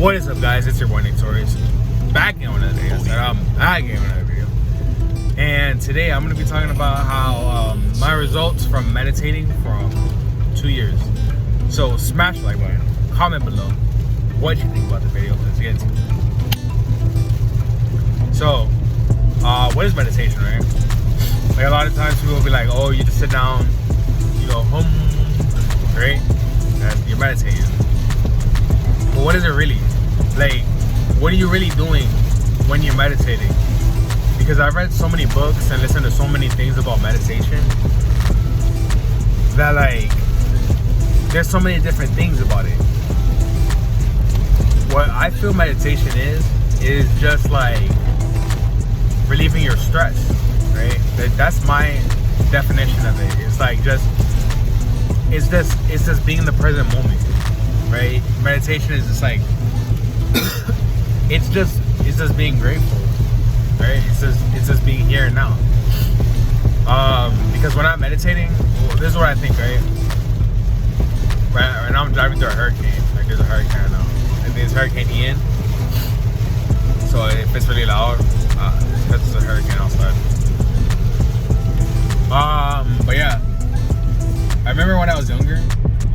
What is up, guys? It's your boy Torius, back in another video. Back in another video. And today I'm going to be talking about how my results from meditating from 2 years. So smash the like button, comment below what you think about the video. Let's get into it. So, what is meditation, right? Like a lot of times people will be like, oh, you just sit down, you go home, right? And you're meditating. But what is it really? Like, what are you really doing when you're meditating? Because I've read so many books and listened to so many things about meditation that, like, there's so many different things about it. What I feel meditation is just like relieving your stress, right? That's my definition of it. It's like it's just being in the present moment, right? Meditation is just like it's just being grateful, right? It's just being here and now. Because when I'm meditating, well, this is what I think, right? Right now I'm driving through a hurricane. Like there's a hurricane right now. I think it's Hurricane Ian. So if it's really loud, because it's a hurricane outside. But yeah, I remember when I was younger,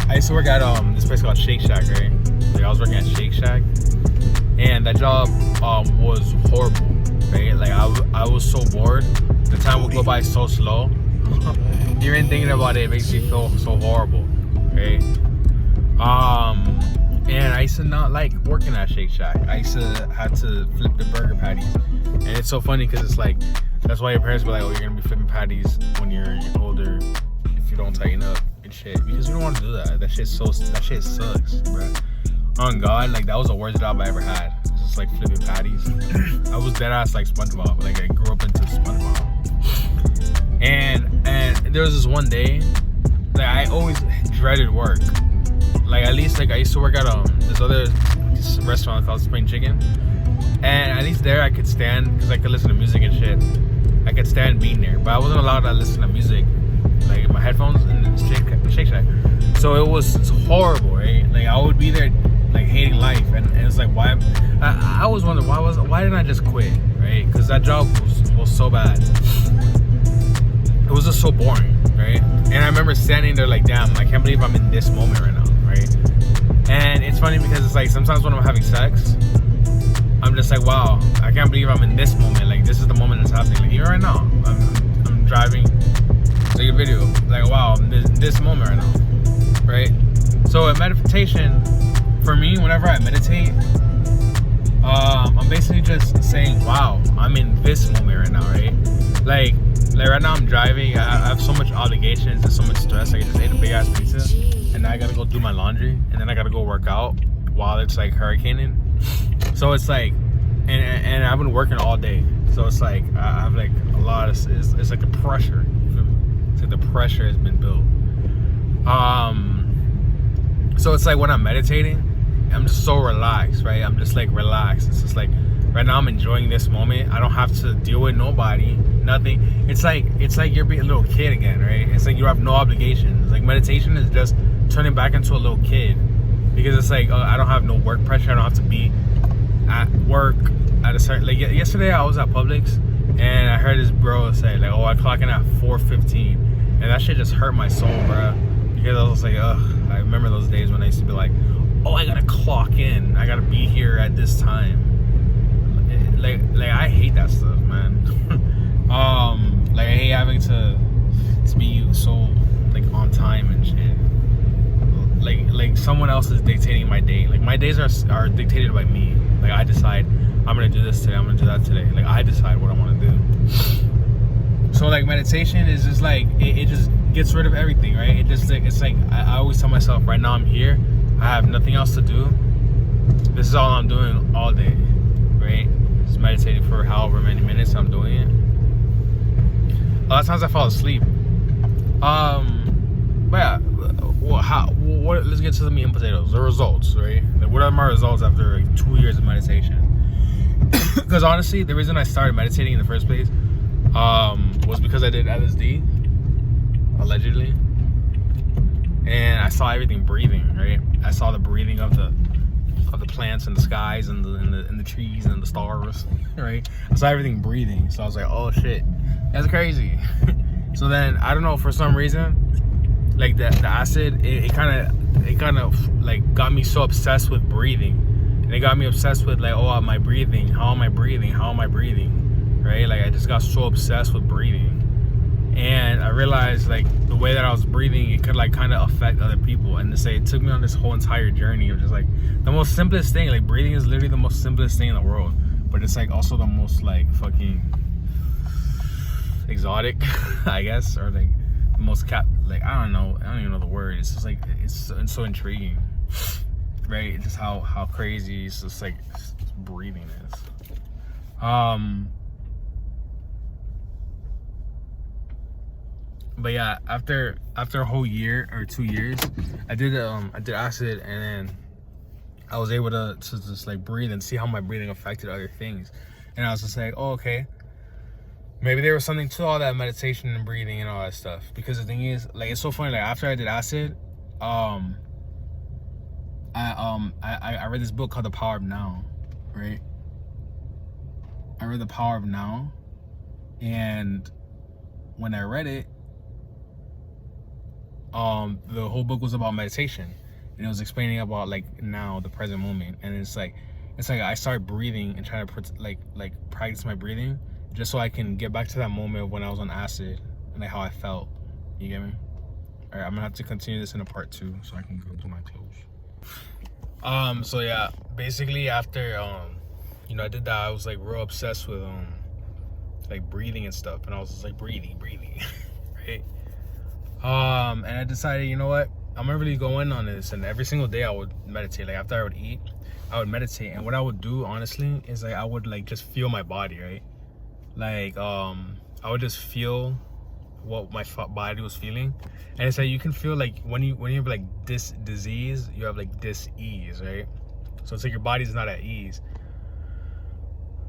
I used to work at this place called Shake Shack, right? Like I was working at Shake Shack, and that job was horrible, right? Like I was so bored. The time would go by so slow. Even thinking about it makes me feel so horrible, right? And I used to not like working at Shake Shack. I used to have to flip the burger patties, and it's so funny because it's like that's why your parents be like, oh, you're gonna be flipping patties when you're older if you don't tighten up and shit, because you don't want to do that. That shit sucks, bro. On God, like that was the worst job I ever had. It's just like flipping patties. I was dead ass like SpongeBob. Like I grew up into SpongeBob. And there was this one day that I always dreaded work. Like at least like I used to work at this other restaurant called Spring Chicken, and at least there I could stand because I could listen to music and shit. I could stand being there, but I wasn't allowed to listen to music like in my headphones in the Shake Shack. So it was horrible, right? Like I would be there like hating life, and it's like why I was wondering why didn't I just quit, right? Because that job was so bad. It was just so boring, right? And I remember standing there like, damn, I can't believe I'm in this moment right now, right? And it's funny because it's like sometimes when I'm having sex, I'm just like, wow, I can't believe I'm in this moment. Like this is the moment that's happening. Like even right now, I'm driving, take a video. Like wow, I'm in this moment right now, right? So in meditation, for me, whenever I meditate, I'm basically just saying, wow, I'm in this moment right now, right? Like right now I'm driving, I have so much obligations and so much stress. Like I just ate a big ass pizza, and now I gotta go do my laundry, and then I gotta go work out while it's like hurricaning. So it's like, and I've been working all day. So it's like I have like a lot of it's like the pressure. It's like the pressure has been built. So it's like when I'm meditating, I'm just so relaxed, right? I'm just like relaxed. It's just like right now I'm enjoying this moment. I don't have to deal with nobody, nothing. It's like you're being a little kid again, right? It's like you have no obligations. Like meditation is just turning back into a little kid, because it's like I don't have no work pressure. I don't have to be at work at a certain, like yesterday I was at Publix and I heard this bro say like, oh, I clock in at 4:15, and that shit just hurt my soul, bro, because I was like, ugh. I remember those days when I used to be like, oh, I gotta clock in, I gotta be here at this time. Like I hate that stuff, man. Like I hate having to be so like on time and shit. Like someone else is dictating my day. Like my days are dictated by me. Like I decide I'm gonna do this today, I'm gonna do that today. Like I decide what I want to do. So like meditation is just like it just gets rid of everything, right? It just like it's like I always tell myself, right now I'm here, I have nothing else to do. This is all I'm doing all day, right? Just meditating for however many minutes I'm doing it. A lot of times I fall asleep. But yeah, let's get to the meat and potatoes, the results, right? Like, what are my results after like 2 years of meditation? Because honestly, the reason I started meditating in the first place was because I did LSD, allegedly, and I saw everything breathing, right? I saw the breathing of the of the plants and the skies and the trees and the stars, right? I saw everything breathing. So I was like, oh shit, that's crazy. So then I don't know, for some reason, like the acid, it kind of like got me so obsessed with breathing, and it got me obsessed with like, oh, am I breathing? How am I breathing? How am I breathing? Right? Like I just got so obsessed with breathing, and I realized like the way that I was breathing, it could like kind of affect other people. And to say, it took me on this whole entire journey of just like the most simplest thing. Like breathing is literally the most simplest thing in the world, but it's like also the most like fucking exotic, I guess, or like the most like I don't even know the word. It's just like it's so intriguing, right? Just how crazy it's just like breathing is. But yeah, after a whole year or 2 years, I did acid, and then I was able to just like breathe and see how my breathing affected other things. And I was just like, oh, okay, maybe there was something to all that meditation and breathing and all that stuff. Because the thing is, like, it's so funny. Like after I did acid, I read this book called The Power of Now, right? I read The Power of Now, and when I read it, the whole book was about meditation, and it was explaining about like now, the present moment. And it's like I started breathing and trying to like practice my breathing, just so I can get back to that moment when I was on acid and like how I felt. You get me? All right, I'm gonna have to continue this in a part 2 so I can go do my clothes. So yeah, basically after I did that, I was like real obsessed with like breathing and stuff, and I was just like breathing, right? And I decided, you know what, I'm gonna really go in on this. And every single day I would meditate. Like after I would eat, I would meditate. And what I would do, honestly, is like I would like just feel my body, right? Like I would just feel what my body was feeling. And it's like you can feel like when you have like this disease, you have like this ease, right? So it's like your body's not at ease.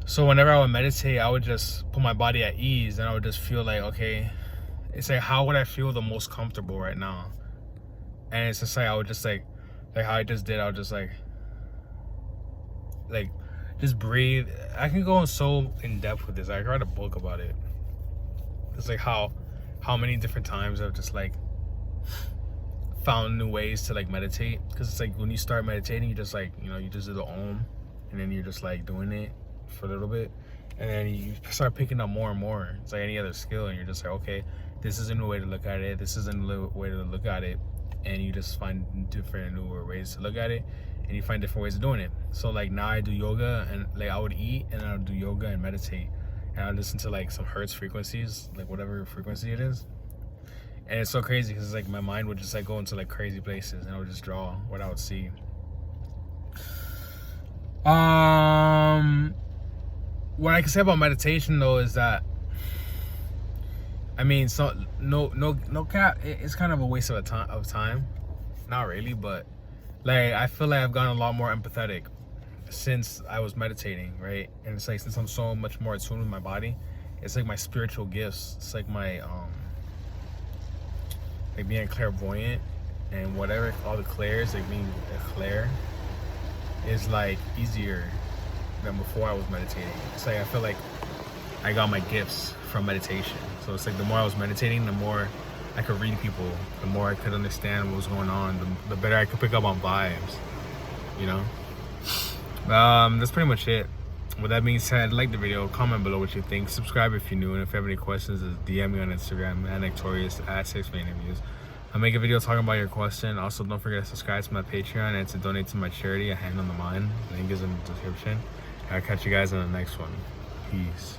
So whenever I would meditate, I would just put my body at ease, and I would just feel like, okay, it's like, how would I feel the most comfortable right now? And it's just like I would just like how I just did, I would just like just breathe. I can go so in depth with this. I read a book about it. It's like how many different times I've just like found new ways to like meditate. Because it's like when you start meditating, you just like, you just do the Om, and then you're just like doing it for a little bit, and then you start picking up more and more. It's like any other skill, and you're just like, okay, this is a new way to look at it, this is a new way to look at it, and you just find different newer ways to look at it, and you find different ways of doing it. So like now I do yoga, and like I would eat, and I would do yoga and meditate, and I listen to like some hertz frequencies, like whatever frequency it is. And it's so crazy because it's like my mind would just like go into like crazy places, and I would just draw what I would see. What I can say about meditation though is that, I mean, so no cap, it's kind of a waste of time. Not really, but like I feel like I've gotten a lot more empathetic since I was meditating, right? And it's like, since I'm so much more attuned with my body, it's like my spiritual gifts. It's like my like being clairvoyant and whatever, all the clairs, like being a clair is like easier than before I was meditating. It's like I feel like I got my gifts from meditation. So it's like the more I was meditating, the more I could read people, the more I could understand what was going on, the better I could pick up on vibes, That's pretty much it. With that being said, like the video, comment below what you think, subscribe if you're new, and if you have any questions, just DM me on Instagram at Torius at 6interviews. I'll make a video talking about your question. Also, don't forget to subscribe to my Patreon and to donate to my charity, A Hand on the Mind. Link is in the description. I'll catch you guys in the next one. Peace.